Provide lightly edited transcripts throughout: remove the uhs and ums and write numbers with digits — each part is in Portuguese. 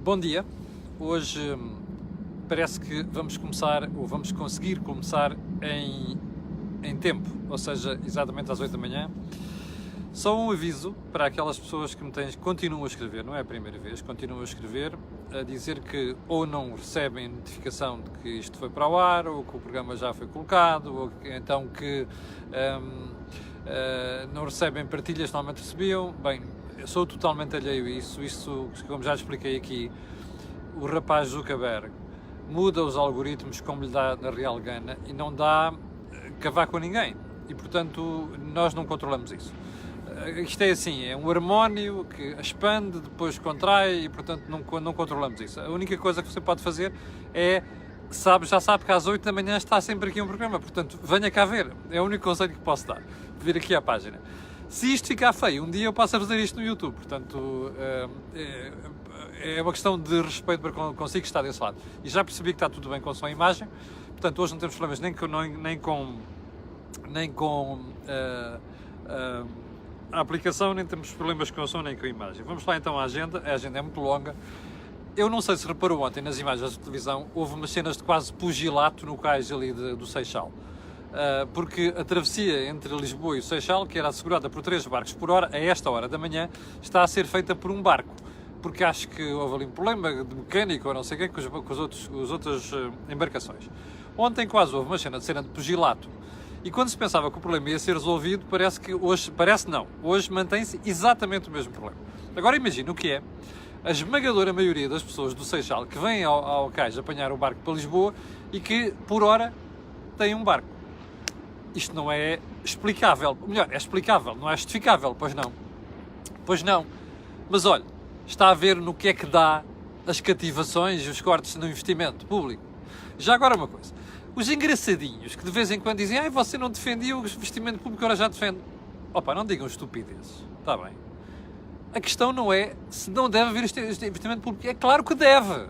Bom dia. Hoje parece que vamos começar, ou vamos conseguir começar em tempo, ou seja, exatamente às 8 da manhã. Só um aviso para aquelas pessoas que continuam a escrever, não é a primeira vez, continuam a escrever, a dizer que ou não recebem notificação de que isto foi para o ar, ou que o programa já foi colocado, ou que, então que não recebem partilhas, normalmente recebiam. Bem, eu sou totalmente alheio a isso, como já expliquei aqui, o rapaz Zuckerberg muda os algoritmos como lhe dá na real gana e não dá cavar com ninguém, e portanto nós não controlamos isso. Isto é assim, é um harmónio que expande, depois contrai e portanto não controlamos isso. A única coisa que você pode fazer é, já sabe que às 8 da manhã está sempre aqui um programa, portanto venha cá ver, é o único conselho que posso dar, vir aqui à página. Se isto ficar feio, um dia eu passo a fazer isto no YouTube, portanto é uma questão de respeito para consigo que está desse lado. E já percebi que está tudo bem com a sua imagem, portanto hoje não temos problemas nem com a aplicação, nem temos problemas com o som nem com a imagem. Vamos lá então à agenda. A agenda é muito longa. Eu não sei se reparou ontem nas imagens de televisão, houve umas cenas de quase pugilato no cais ali do Seixal. Porque a travessia entre Lisboa e o Seixal, que era assegurada por 3 barcos por hora, a esta hora da manhã, está a ser feita por um barco. Porque acho que houve ali um problema de mecânico ou não sei o quê com as outras embarcações. Ontem quase houve uma cena de pugilato. E quando se pensava que o problema ia ser resolvido, hoje mantém-se exatamente o mesmo problema. Agora imagina o que é a esmagadora maioria das pessoas do Seixal que vêm ao cais apanhar o barco para Lisboa e que, por hora, têm um barco. Isto não é explicável. Ou melhor, é explicável, não é justificável, pois não. Pois não. Mas olha, está a ver no que é que dá as cativações e os cortes no investimento público. Já agora uma coisa. Os engraçadinhos que de vez em quando dizem você não defendia o investimento público, agora já defende. Opa, não digam estupidezes. Está bem. A questão não é se não deve haver este investimento público. É claro que deve.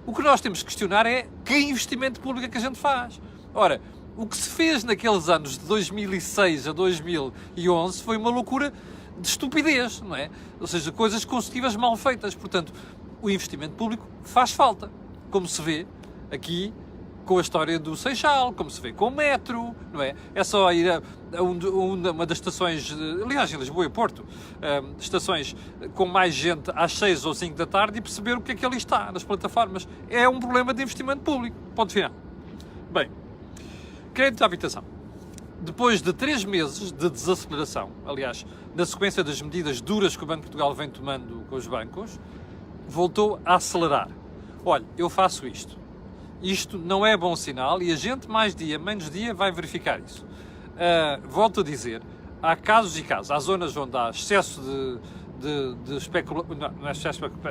O que nós temos que questionar é que investimento público é que a gente faz. Ora, o que se fez naqueles anos de 2006 a 2011 foi uma loucura de estupidez, não é? Ou seja, coisas consecutivas mal feitas. Portanto, o investimento público faz falta. Como se vê aqui com a história do Seixal, como se vê com o metro, não é? É só ir a uma das estações, aliás, em Lisboa e Porto, estações com mais gente às 6 ou 5 da tarde e perceber o que é que ali está nas plataformas. É um problema de investimento público. Ponto final. Bem, crédito à habitação. Depois de 3 meses de desaceleração, aliás, na sequência das medidas duras que o Banco de Portugal vem tomando com os bancos, voltou a acelerar. Olha, eu faço isto. Isto não é bom sinal e a gente, mais dia, menos dia, vai verificar isso. Volto a dizer, há casos e casos. Há zonas onde há excesso de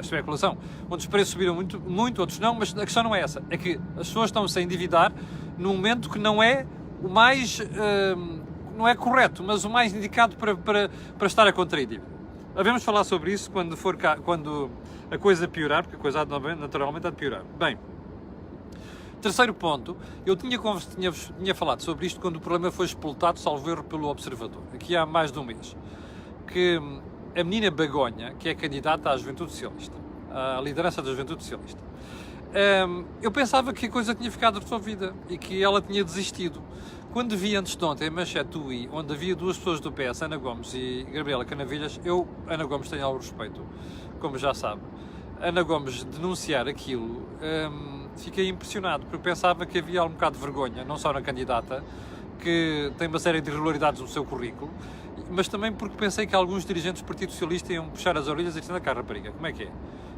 especulação, onde os preços subiram muito, outros não, mas a questão não é essa. É que as pessoas estão-se a endividar num momento que não é o mais, não é correto, mas o mais indicado para estar a contrair dívida. Havemos falar sobre isso quando a coisa piorar, porque a coisa naturalmente há de piorar. Bem, terceiro ponto, eu tinha falado sobre isto quando o problema foi espoltado, salvo erro, pelo Observador, aqui há mais de um mês, que a menina Bagonha, que é candidata à Juventude Socialista, à liderança da Juventude Socialista, eu pensava que a coisa tinha ficado resolvida e que ela tinha desistido. Quando vi antes de ontem a manchete do I, onde havia 2 pessoas do PS, Ana Gomes e Gabriela Canavilhas, Ana Gomes, tenho algum respeito, como já sabe, Ana Gomes denunciar aquilo, fiquei impressionado, porque pensava que havia um bocado de vergonha, não só na candidata, que tem uma série de irregularidades no seu currículo, mas também porque pensei que alguns dirigentes do Partido Socialista iam puxar as orelhas e dizer, cá, rapariga, como é que é?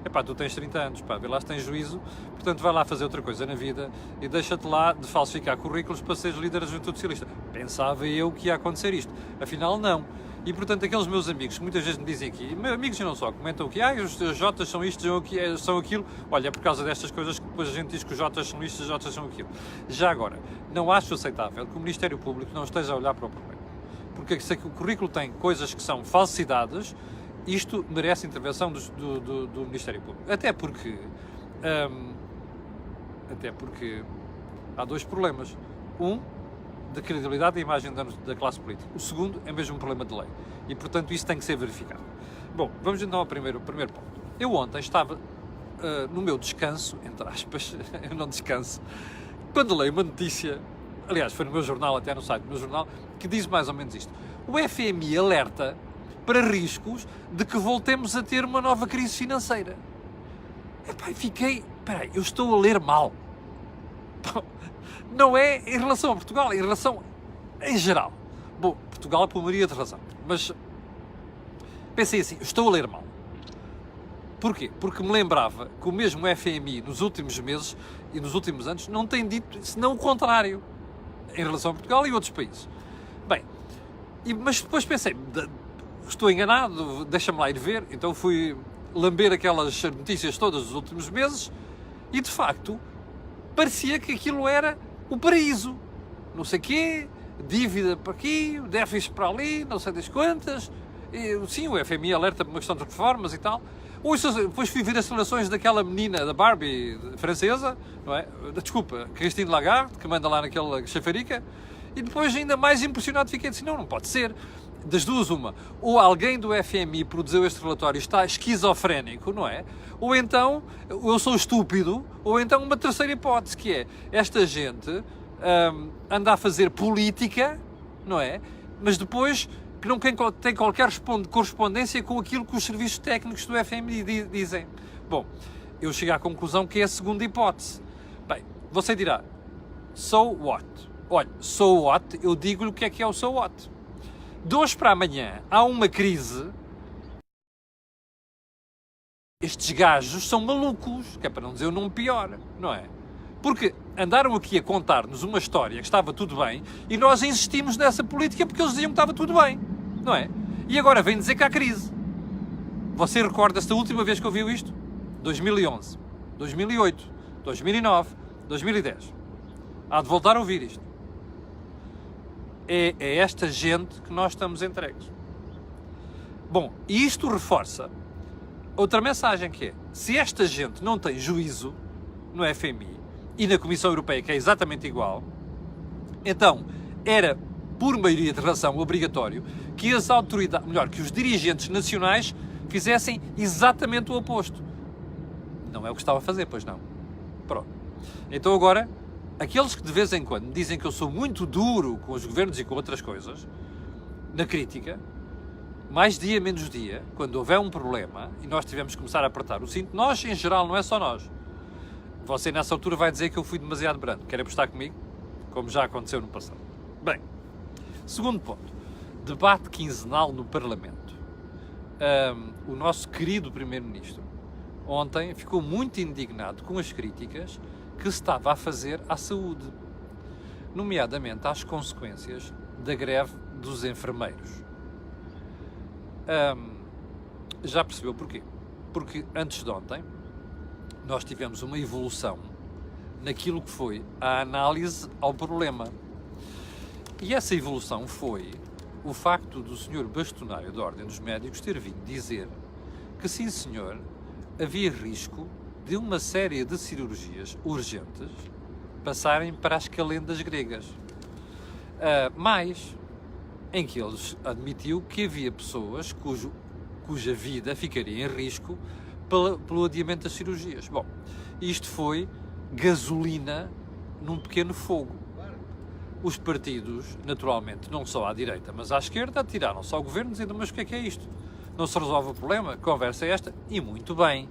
Epá, tu tens 30 anos, pá, vê lá se tens juízo, portanto vai lá fazer outra coisa na vida e deixa-te lá de falsificar currículos para seres líder da Juventude Socialista. Pensava eu que ia acontecer isto, afinal não. E portanto aqueles meus amigos que muitas vezes me dizem aqui, meus amigos e não só, comentam que os Jotas são isto, são aquilo, olha, é por causa destas coisas que depois a gente diz que os Jotas são isto, os Jotas são aquilo. Já agora, não acho aceitável que o Ministério Público não esteja a olhar para o problema, porque se o currículo tem coisas que são falsidades, isto merece intervenção do Ministério Público. Até porque há 2 problemas. Um, de credibilidade e imagem da classe política. O segundo é mesmo um problema de lei. E, portanto, isso tem que ser verificado. Bom, vamos então ao primeiro ponto. Eu ontem estava no meu descanso, entre aspas, eu não descanso, quando leio uma notícia, aliás, foi no meu jornal, até no site do meu jornal, que diz mais ou menos isto. O FMI alerta para riscos de que voltemos a ter uma nova crise financeira. Epá, peraí, eu estou a ler mal. Não é em relação a Portugal, é em relação em geral. Bom, Portugal por maioria de razão, mas pensei assim, estou a ler mal. Porquê? Porque me lembrava que o mesmo FMI nos últimos meses e nos últimos anos não tem dito senão o contrário em relação a Portugal e outros países. Bem, mas depois pensei, estou enganado, deixa-me lá ir ver, então fui lamber aquelas notícias todas dos últimos meses e de facto parecia que aquilo era o paraíso. Não sei quê, dívida para aqui, déficit para ali, não sei das quantas. Sim, o FMI alerta para uma questão de reformas e tal. Depois fui ver as declarações daquela menina da Barbie francesa, não é? Desculpa, Christine Lagarde, que manda lá naquela chafarica, e depois ainda mais impressionado fiquei assim, não pode ser. Das duas, uma, ou alguém do FMI produziu este relatório e está esquizofrénico, não é? Ou então eu sou estúpido, ou então uma terceira hipótese, que é esta gente anda a fazer política, não é? Mas depois que não tem qualquer correspondência com aquilo que os serviços técnicos do FMI dizem. Bom, eu chego à conclusão que é a segunda hipótese. Bem, você dirá, so what? Olha, so what, eu digo-lhe o que é o so what. De hoje para amanhã há uma crise. Estes gajos são malucos, que é para não dizer o nome pior, não é? Porque andaram aqui a contar-nos uma história que estava tudo bem e nós insistimos nessa política porque eles diziam que estava tudo bem, não é? E agora vem dizer que há crise. Você recorda-se da última vez que ouviu isto? 2011, 2008, 2009, 2010. Há de voltar a ouvir isto. É esta gente que nós estamos entregues. Bom, e isto reforça outra mensagem que é, se esta gente não tem juízo no FMI e na Comissão Europeia, que é exatamente igual, então era, por maioria de razão, obrigatório que as autoridades, melhor, que os dirigentes nacionais fizessem exatamente o oposto. Não é o que estava a fazer, pois não. Pronto. Então agora, aqueles que de vez em quando dizem que eu sou muito duro com os governos e com outras coisas, na crítica, mais dia menos dia, quando houver um problema e nós tivemos que começar a apertar o cinto, nós em geral, não é só nós. Você nessa altura vai dizer que eu fui demasiado brando. Quer apostar comigo? Como já aconteceu no passado. Bem, segundo ponto. Debate quinzenal no Parlamento. O nosso querido Primeiro-Ministro ontem ficou muito indignado com as críticas que se estava a fazer à saúde, nomeadamente às consequências da greve dos enfermeiros. Já percebeu porquê? Porque antes de ontem nós tivemos uma evolução naquilo que foi a análise ao problema. E essa evolução foi o facto do Sr. Bastonário da Ordem dos Médicos ter vindo dizer que, sim senhor, havia risco de uma série de cirurgias urgentes passarem para as calendas gregas. Mas em que ele admitiu que havia pessoas cuja vida ficaria em risco pelo adiamento das cirurgias. Bom, isto foi gasolina num pequeno fogo. Os partidos, naturalmente, não só à direita, mas à esquerda, atiraram-se ao governo dizendo, mas o que é isto? Não se resolve o problema? Conversa é esta? E muito bem.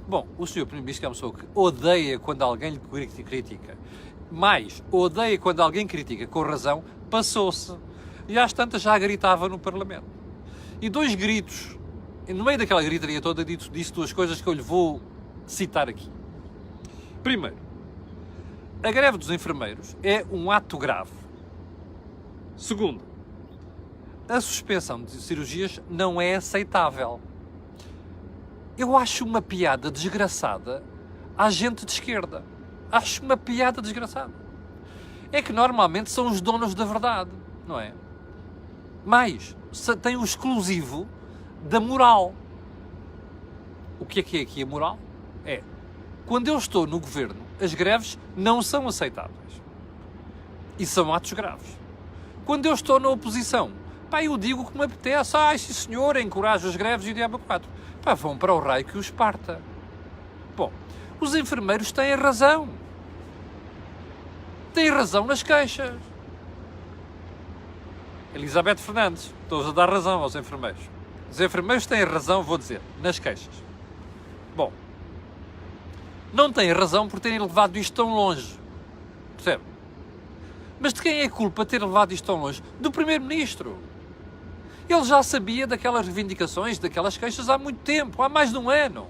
Bom, o Sr. Primeiro-Ministro é uma pessoa que odeia quando alguém lhe critica, mas odeia quando alguém critica com razão, passou-se. E às tantas já gritava no Parlamento. E dois gritos, e no meio daquela gritaria toda, disse duas coisas que eu lhe vou citar aqui. Primeiro, a greve dos enfermeiros é um ato grave. Segundo, a suspensão de cirurgias não é aceitável. Eu acho uma piada desgraçada à gente de esquerda. Acho uma piada desgraçada. É que normalmente são os donos da verdade, não é? Mas tem o exclusivo da moral. O que é aqui a moral? É, quando eu estou no governo, as greves não são aceitáveis. E são atos graves. Quando eu estou na oposição, pá, eu digo que me apetece, sim senhor, encorajo as greves e o diabo 4. Pá, vão para o raio que os parta. Bom, os enfermeiros têm razão. Têm razão nas queixas. Elizabeth Fernandes, estou a dar razão aos enfermeiros. Os enfermeiros têm razão, vou dizer, nas queixas. Bom, não têm razão por terem levado isto tão longe. Percebe? Mas de quem é a culpa de ter levado isto tão longe? Do Primeiro-Ministro. Ele já sabia daquelas reivindicações, daquelas queixas há muito tempo, há mais de um ano.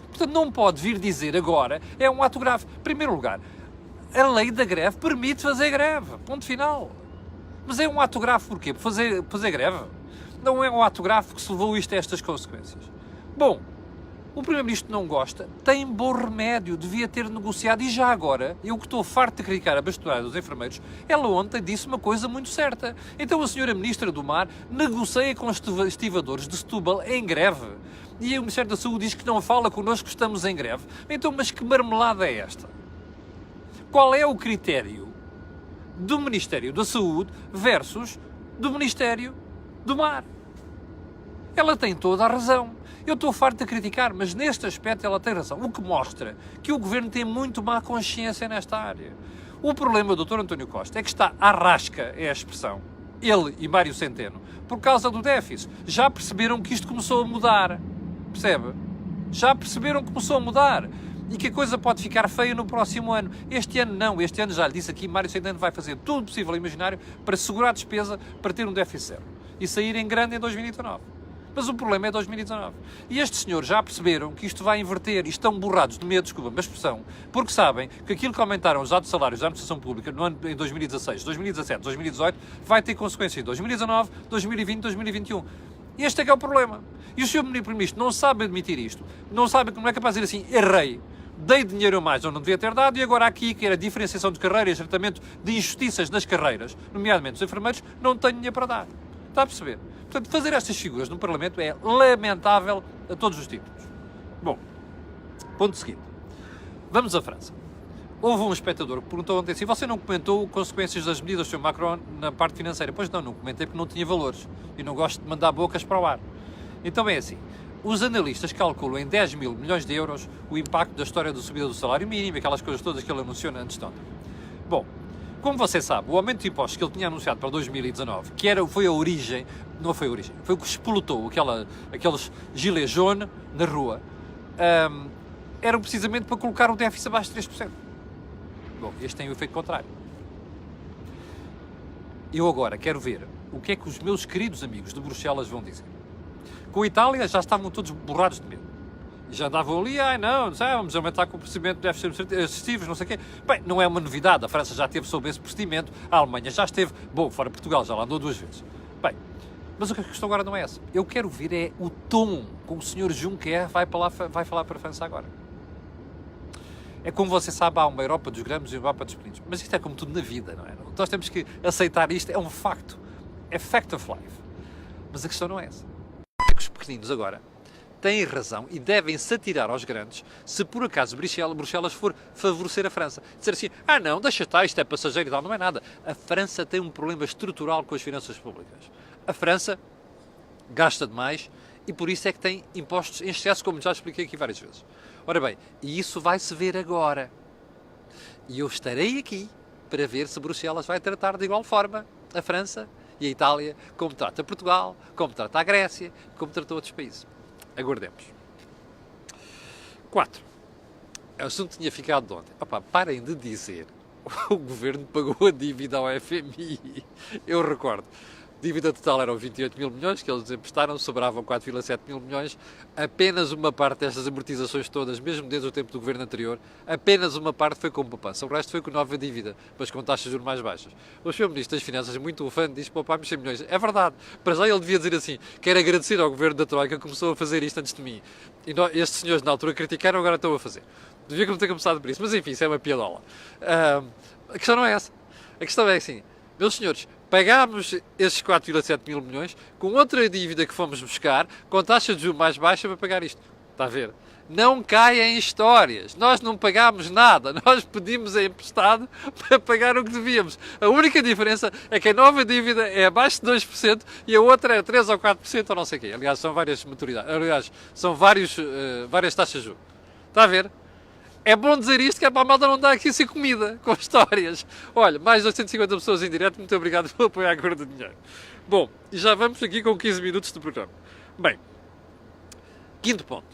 Portanto, não pode vir dizer agora, é um ato grave. Em primeiro lugar, a lei da greve permite fazer greve. Ponto final. Mas é um ato grave porquê? Por fazer greve? Não é um ato grave porque se levou isto a estas consequências. Bom, o Primeiro-Ministro não gosta, tem bom remédio, devia ter negociado, e já agora, eu que estou farto de criticar a bastonada dos enfermeiros, ela ontem disse uma coisa muito certa. Então a senhora Ministra do Mar negocia com os estivadores de Setúbal em greve. E o Ministério da Saúde diz que não fala connosco, estamos em greve. Então, mas que marmelada é esta? Qual é o critério do Ministério da Saúde versus do Ministério do Mar? Ela tem toda a razão. Eu estou farto de criticar, mas neste aspecto ela tem razão. O que mostra que o Governo tem muito má consciência nesta área. O problema do Dr. António Costa é que está à rasca, é a expressão, ele e Mário Centeno, por causa do déficit. Já perceberam que isto começou a mudar. Percebe? Já perceberam que começou a mudar. E que a coisa pode ficar feia no próximo ano. Este ano não. Este ano, já lhe disse aqui, Mário Centeno vai fazer tudo possível e imaginário para segurar a despesa, para ter um déficit zero. E sair em grande em 2019. Mas o problema é 2019. E estes senhores já perceberam que isto vai inverter e estão borrados de medo, desculpa, uma expressão, porque sabem que aquilo que aumentaram os altos salários da administração pública no ano, em 2016, 2017, 2018, vai ter consequências em 2019, 2020, 2021. Este é que é o problema. E o Sr. Primeiro-Ministro não sabe admitir isto, não sabe, não é capaz de dizer assim, errei, dei dinheiro a mais onde não devia ter dado, e agora aqui, que era diferenciação de carreiras, tratamento de injustiças nas carreiras, nomeadamente dos enfermeiros, não tenho dinheiro para dar. Está a perceber? Portanto, fazer estas figuras no Parlamento é lamentável a todos os títulos. Bom, ponto seguinte. Vamos à França. Houve um espectador que perguntou ontem assim, você não comentou consequências das medidas do Sr. Macron na parte financeira? Pois não comentei porque não tinha valores. E não gosto de mandar bocas para o ar. Então é assim, os analistas calculam em 10 mil milhões de euros o impacto da história da subida do salário mínimo, aquelas coisas todas que ele anunciou antes de ontem. Bom, como você sabe, o aumento de impostos que ele tinha anunciado para 2019, foi a origem, não foi a origem, foi o que explotou aqueles gilets jaunes na rua, eram precisamente para colocar o déficit abaixo de 3%. Bom, este tem o efeito contrário. Eu agora quero ver o que é que os meus queridos amigos de Bruxelas vão dizer. Com a Itália já estavam todos borrados de medo. E já andavam ali, não sei, vamos aumentar com o procedimento de déficit excessivos, não sei o quê. Bem, não é uma novidade, a França já esteve sob esse procedimento, a Alemanha já esteve, bom, fora Portugal, já lá andou 2 vezes. Bem, mas a questão agora não é essa. Eu quero ver é o tom com o Sr. Juncker vai falar para a França agora. É como você sabe, há uma Europa dos grãos e uma Europa dos pequeninos. Mas isto é como tudo na vida, não é? Nós temos que aceitar isto, é um facto. É fact of life. Mas a questão não é essa. É que os pequeninos agora têm razão e devem-se atirar aos grandes se por acaso Bruxelas for favorecer a França. Dizer assim, não, deixa estar, isto é passageiro e tal, não é nada. A França tem um problema estrutural com as finanças públicas. A França gasta demais e por isso é que tem impostos em excesso, como já expliquei aqui várias vezes. Ora bem, e isso vai-se ver agora. E eu estarei aqui para ver se Bruxelas vai tratar de igual forma a França e a Itália, como trata Portugal, como trata a Grécia, como trata outros países. Aguardemos. 4. O assunto tinha ficado de ontem. Parem de dizer o Governo pagou a dívida ao FMI. Eu recordo. A dívida total eram 28 mil milhões, que eles emprestaram, sobravam 4,7 mil milhões. Apenas uma parte destas amortizações todas, mesmo desde o tempo do governo anterior, apenas uma parte foi com poupança. O resto foi com nova dívida, mas com taxas de juros mais baixas. O Sr. Ministro das Finanças, muito ufano, diz que poupámos 100 milhões. É verdade. Para já ele devia dizer assim, quero agradecer ao governo da Troika que começou a fazer isto antes de mim. E estes senhores na altura criticaram, agora estão a fazer. Devia não ter começado por isso, mas enfim, isso é uma piadola. A questão não é essa. A questão é assim, meus senhores, pagámos esses 4,7 mil milhões com outra dívida que fomos buscar, com taxa de juros mais baixa para pagar isto. Está a ver? Não caia em histórias. Nós não pagámos nada. Nós pedimos emprestado para pagar o que devíamos. A única diferença é que a nova dívida é abaixo de 2% e a outra é 3 ou 4% ou não sei o quê. Aliás, são várias maturidades. Aliás, são várias taxas de juros. Está a ver? É bom dizer isto, que é para a malta não estar aqui sem comida, com histórias. Olha, mais de 850 pessoas em direto, muito obrigado por apoiar a Cor do Dinheiro. Bom, e já vamos aqui com 15 minutos de programa. Bem, quinto ponto.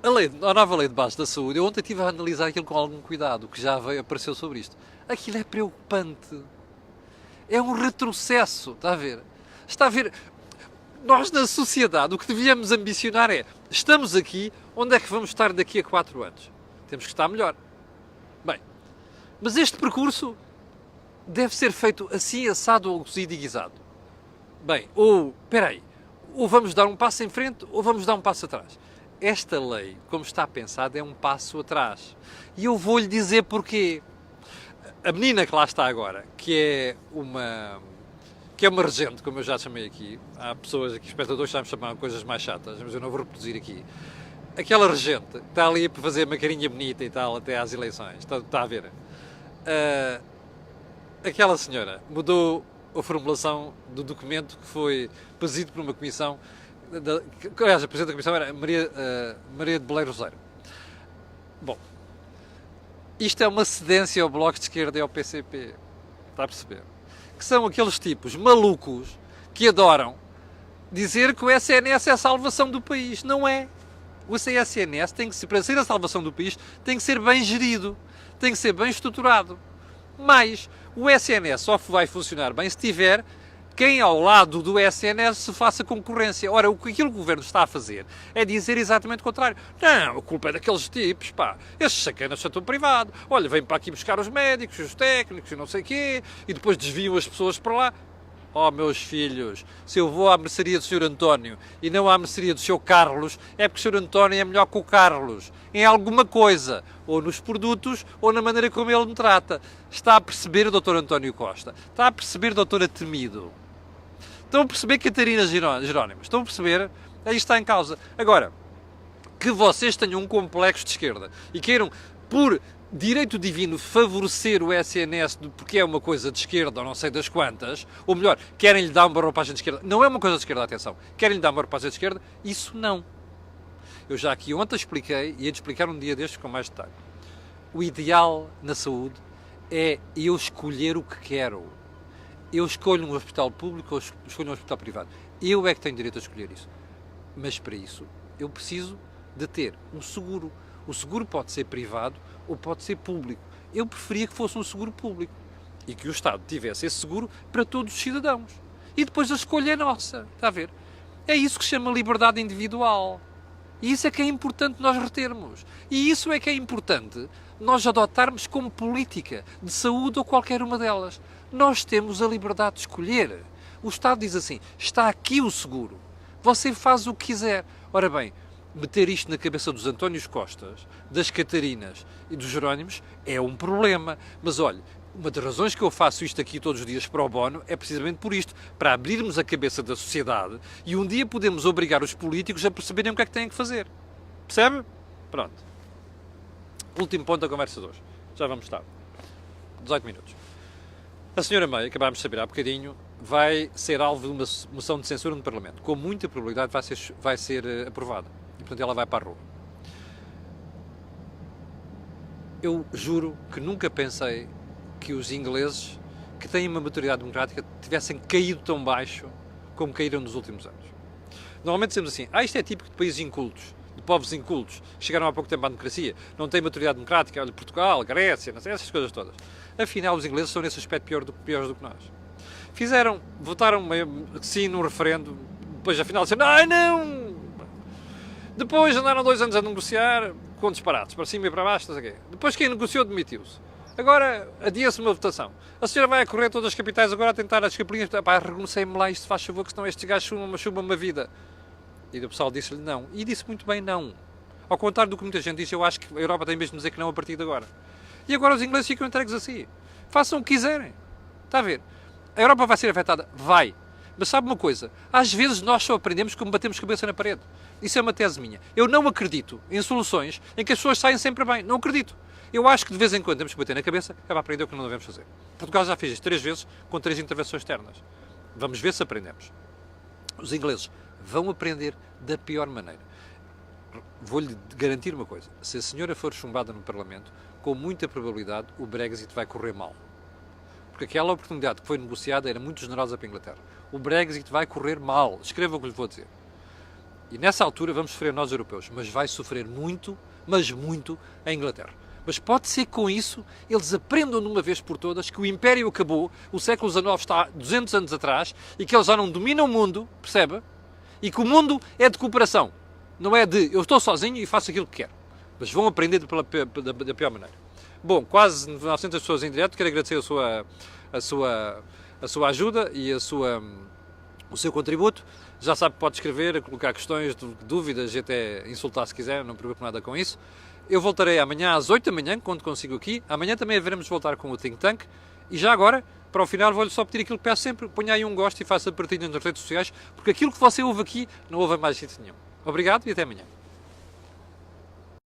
A nova lei de base da saúde, eu ontem estive a analisar aquilo com algum cuidado, que já apareceu sobre isto. Aquilo é preocupante. É um retrocesso, está a ver? Está a ver? Nós, na sociedade, o que devíamos ambicionar é, estamos aqui, onde é que vamos estar daqui a 4 anos? Temos que estar melhor. Bem, mas este percurso deve ser feito assim, assado ou cozido e guisado. Bem, espera aí, ou vamos dar um passo em frente ou vamos dar um passo atrás. Esta lei, como está pensada, é um passo atrás. E eu vou-lhe dizer porquê. A menina que lá está agora, que é uma regente, como eu já chamei aqui, há pessoas aqui, espectadores, que já me chamaram coisas mais chatas, mas eu não vou reproduzir aqui. Aquela regente está ali para fazer uma carinha bonita e tal, até às eleições, está a ver? Aquela senhora mudou a formulação do documento que foi presidido por uma comissão, aliás, a presidente da comissão era Maria de Belém Roseiro. Bom, isto é uma cedência ao Bloco de Esquerda e ao PCP, está a perceber? Que são aqueles tipos malucos que adoram dizer que o SNS é a salvação do país. Não é. O SNS tem que ser, para ser a salvação do país, tem que ser bem gerido, tem que ser bem estruturado. Mas o SNS só vai funcionar bem se tiver quem ao lado do SNS se faça concorrência. Ora, aquilo que o Governo está a fazer é dizer exatamente o contrário. Não, a culpa é daqueles tipos, pá. Esses sacanas do setor privado. Olha, vêm para aqui buscar os médicos, os técnicos e não sei o quê, e depois desviam as pessoas para lá. Oh, meus filhos, se eu vou à mercearia do Sr. António e não à mercearia do Sr. Carlos, é porque o Sr. António é melhor que o Carlos. Em alguma coisa. Ou nos produtos, ou na maneira como ele me trata. Está a perceber o Dr. António Costa? Está a perceber, doutora Temido? Estão a perceber, Catarina Jerónimo? Estão a perceber? Aí está em causa. Agora, que vocês tenham um complexo de esquerda e queiram, por direito divino, favorecer o SNS porque é uma coisa de esquerda ou não sei das quantas, ou melhor, querem-lhe dar uma roupagem de esquerda. Não é uma coisa de esquerda, atenção. Querem-lhe dar uma roupagem de esquerda? Isso não. Eu já aqui ontem expliquei e ia-te explicar um dia destes com mais detalhe. O ideal na saúde é eu escolher o que quero. Eu escolho um hospital público ou escolho um hospital privado. Eu é que tenho direito a escolher isso. Mas para isso eu preciso de ter um seguro. O seguro pode ser privado ou pode ser público. Eu preferia que fosse um seguro público e que o Estado tivesse esse seguro para todos os cidadãos. E depois a escolha é nossa. Está a ver? É isso que se chama liberdade individual. E isso é que é importante nós retermos. E isso é que é importante nós adotarmos como política de saúde ou qualquer uma delas. Nós temos a liberdade de escolher. O Estado diz assim, está aqui o seguro. Você faz o que quiser. Ora bem, meter isto na cabeça dos Antónios Costas, das Catarinas e dos Jerónimos é um problema. Mas olha, uma das razões que eu faço isto aqui todos os dias para o bono é precisamente por isto, para abrirmos a cabeça da sociedade e um dia podemos obrigar os políticos a perceberem o que é que têm que fazer. Percebe? Pronto. Último ponto da conversa de hoje. Já vamos estar. 18 minutos. A senhora May, acabámos de saber há bocadinho, vai ser alvo de uma moção de censura no Parlamento. Com muita probabilidade vai ser aprovada. E, portanto, ela vai para a rua. Eu juro que nunca pensei que os ingleses, que têm uma maturidade democrática, tivessem caído tão baixo como caíram nos últimos anos. Normalmente dizemos assim, isto é típico de países incultos, de povos incultos, que chegaram há pouco tempo à democracia, não têm maturidade democrática, olha, Portugal, Grécia, não sei, essas coisas todas. Afinal, os ingleses são nesse aspecto piores do que nós. Votaram sim num referendo, depois afinal disseram, não! Depois andaram 2 anos a negociar com disparates, para cima e para baixo, não sei o quê. Depois quem negociou demitiu-se. Agora adia-se uma votação. A senhora vai a correr todas as capitais agora a tentar as capelinhas. Pá, renunciem-me lá, isto faz favor, que senão estes gajos chumam uma vida. E o pessoal disse-lhe não. E disse muito bem não. Ao contrário do que muita gente diz, eu acho que a Europa tem mesmo de dizer que não a partir de agora. E agora os ingleses ficam entregues assim. Façam o que quiserem. Está a ver? A Europa vai ser afetada? Vai. Mas sabe uma coisa? Às vezes nós só aprendemos como batemos cabeça na parede. Isso é uma tese minha. Eu não acredito em soluções em que as pessoas saem sempre bem. Não acredito. Eu acho que de vez em quando temos que bater na cabeça é para aprender o que não devemos fazer. Portugal já fez isto 3 vezes com 3 intervenções externas. Vamos ver se aprendemos. Os ingleses vão aprender da pior maneira. vou-lhe garantir uma coisa, se a senhora for chumbada no Parlamento, com muita probabilidade o Brexit vai correr mal. Porque aquela oportunidade que foi negociada era muito generosa para a Inglaterra. O Brexit vai correr mal, escreva o que lhe vou dizer. E nessa altura vamos sofrer nós europeus, mas vai sofrer muito, mas muito, a Inglaterra. Mas pode ser que com isso eles aprendam de uma vez por todas que o Império acabou, o século XIX está 200 anos atrás e que eles já não dominam o mundo, percebe? E que o mundo é de cooperação, não é de eu estou sozinho e faço aquilo que quero. Mas vão aprender da pior maneira. Bom, quase 900 pessoas em direto, quero agradecer a sua ajuda e o seu contributo. Já sabe que pode escrever, colocar questões, dúvidas e até insultar se quiser, não me preocupo nada com isso. Eu voltarei amanhã às 8 da manhã, quando consigo aqui. Amanhã também haveremos de voltar com o Think Tank. E já agora, para o final, vou-lhe só pedir aquilo que peço sempre. Ponha aí um gosto e faça partilha nas redes sociais, porque aquilo que você ouve aqui não ouve mais sítio nenhum. Obrigado e até amanhã.